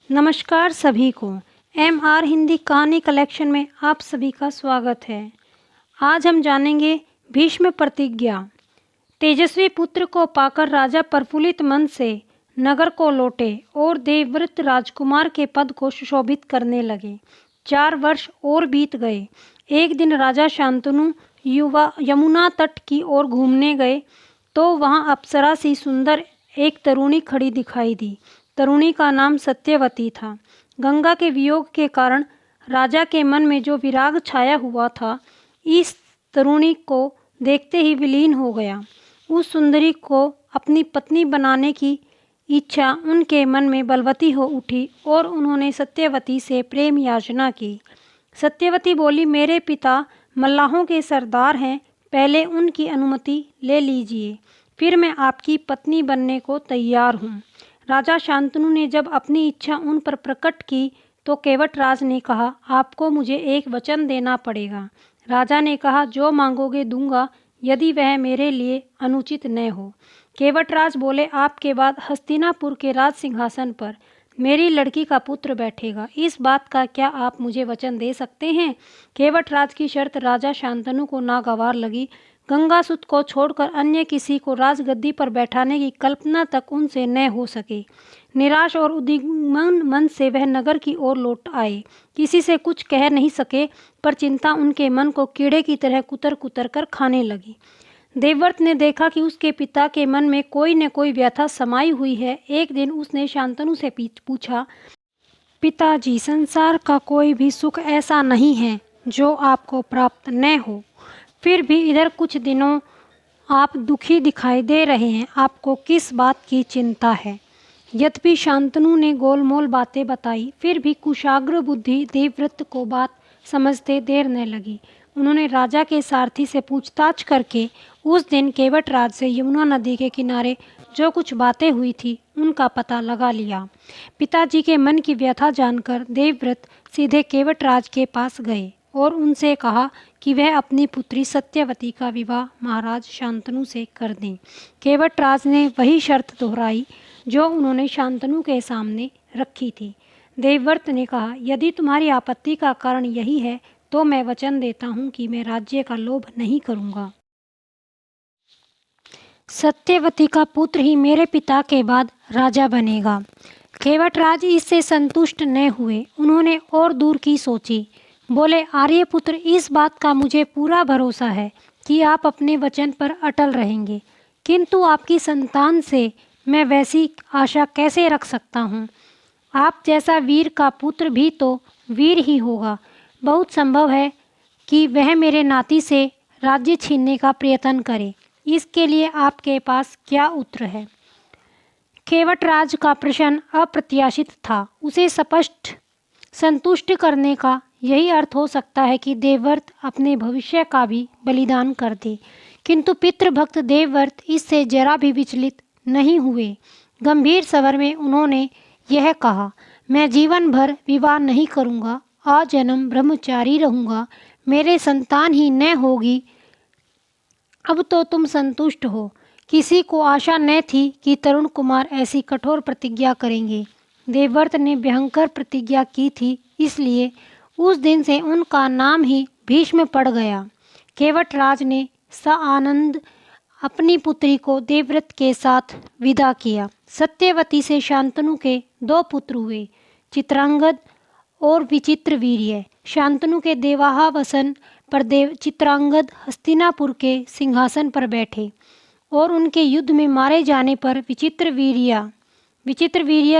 नमस्कार सभी को। MR हिंदी कहानी कलेक्शन में आप सभी का स्वागत है। आज हम जानेंगे भीष्म प्रतिज्ञा। तेजस्वी पुत्र को पाकर राजा प्रफुल्लित मन से नगर को लौटे और देवव्रत राजकुमार के पद को सुशोभित करने लगे। 4 वर्ष और बीत गए। एक दिन राजा शांतनु यमुना तट की ओर घूमने गए तो वहां अप्सरा सी सुंदर एक तरुणी खड़ी दिखाई दी। तरुणी का नाम सत्यवती था। गंगा के वियोग के कारण राजा के मन में जो विराग छाया हुआ था, इस तरुणी को देखते ही विलीन हो गया। उस सुंदरी को अपनी पत्नी बनाने की इच्छा उनके मन में बलवती हो उठी और उन्होंने सत्यवती से प्रेम याचना की। सत्यवती बोली, मेरे पिता मल्लाहों के सरदार हैं, पहले उनकी अनुमति ले लीजिए, फिर मैं आपकी पत्नी बनने को तैयार हूँ। राजा शांतनु ने जब अपनी इच्छा उन पर प्रकट की तो केवटराज ने कहा, आपको मुझे एक वचन देना पड़ेगा। राजा ने कहा, जो मांगोगे दूंगा, यदि वह मेरे लिए अनुचित न हो। केवटराज बोले, आपके बाद हस्तिनापुर के राज सिंहासन पर मेरी लड़की का पुत्र बैठेगा। इस बात का क्या आप मुझे वचन दे सकते हैं? केवटराज की शर्त राजा शांतनु को नागवार लगी। गंगासुत को छोड़कर अन्य किसी को राजगद्दी पर बैठाने की कल्पना तक उनसे न हो सके। निराश और उद्विग्न मन से वह नगर की ओर लौट आए। किसी से कुछ कह नहीं सके, पर चिंता उनके मन को कीड़े की तरह कुतर कुतर कर खाने लगी। देवव्रत ने देखा कि उसके पिता के मन में कोई न कोई व्यथा समाई हुई है। एक दिन उसने शांतनु से पूछा, पिताजी, संसार का कोई भी सुख ऐसा नहीं है जो आपको प्राप्त न हो, फिर भी इधर कुछ दिनों आप दुखी दिखाई दे रहे हैं, आपको किस बात की चिंता है? यद्यपि शांतनु ने गोलमोल बातें बताई, फिर भी कुशाग्र बुद्धि देवव्रत को बात समझते देर न लगी। उन्होंने राजा के सारथी से पूछताछ करके उस दिन केवटराज से यमुना नदी के किनारे जो कुछ बातें हुई थी उनका पता लगा लिया। पिताजी के मन की व्यथा जानकर देवव्रत सीधे केवटराज के पास गए और उनसे कहा कि वह अपनी पुत्री सत्यवती का विवाह महाराज शांतनु से कर दें। केवटराज ने वही शर्त दोहराई जो उन्होंने शांतनु के सामने रखी थी। देवव्रत ने कहा, यदि तुम्हारी आपत्ति का कारण यही है तो मैं वचन देता हूँ कि मैं राज्य का लोभ नहीं करूँगा। सत्यवती का पुत्र ही मेरे पिता के बाद राजा बनेगा। केवटराज इससे संतुष्ट न हुए। उन्होंने और दूर की सोची। बोले, आर्यपुत्र, इस बात का मुझे पूरा भरोसा है कि आप अपने वचन पर अटल रहेंगे, किंतु आपकी संतान से मैं वैसी आशा कैसे रख सकता हूँ? आप जैसा वीर का पुत्र भी तो वीर ही होगा। बहुत संभव है कि वह मेरे नाती से राज्य छीनने का प्रयत्न करे। इसके लिए आपके पास क्या उत्तर है? केवटराज का प्रश्न अप्रत्याशित था। उसे स्पष्ट संतुष्ट करने का यही अर्थ हो सकता है कि देवव्रत अपने भविष्य का भी बलिदान कर दे, किंतु पितृभक्त देवव्रत इससे जरा भी विचलित नहीं हुए। गंभीर स्वर में उन्होंने यह कहा, मैं जीवन भर विवाह नहीं करूँगा, आजन्म ब्रह्मचारी रहूँगा, मेरे संतान ही न होगी। अब तो तुम संतुष्ट हो। किसी को आशा न थी कि तरुण कुमार ऐसी कठोर प्रतिज्ञा करेंगे। देवव्रत ने भयंकर प्रतिज्ञा की थी, इसलिए उस दिन से उनका नाम ही भीष्म पड़ गया। केवटराज ने सानंद अपनी पुत्री को देवव्रत के साथ विदा किया। सत्यवती से शांतनु के 2 पुत्र हुए, चित्रांगद और विचित्रवीर्य। शांतनु के देवाहावसन पर चित्रांगद हस्तिनापुर के सिंहासन पर बैठे और उनके युद्ध में मारे जाने पर विचित्रवीर्य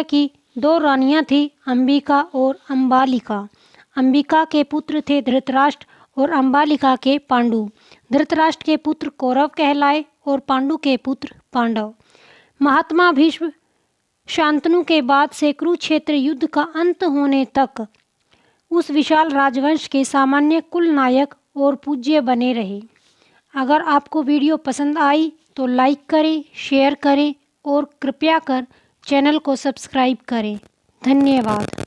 की 2 रानियां थी, अंबिका और अंबालिका। अंबिका के पुत्र थे धृतराष्ट्र और अंबालिका के पांडु। धृतराष्ट्र के पुत्र कौरव कहलाए और पांडु के पुत्र पांडव। महात्मा भीष्म शांतनु के बाद से कुरुक्षेत्र युद्ध का अंत होने तक उस विशाल राजवंश के सामान्य कुल नायक और पूज्य बने रहे। अगर आपको वीडियो पसंद आई तो लाइक करें, शेयर करें और कृपया कर चैनल को सब्सक्राइब करें। धन्यवाद।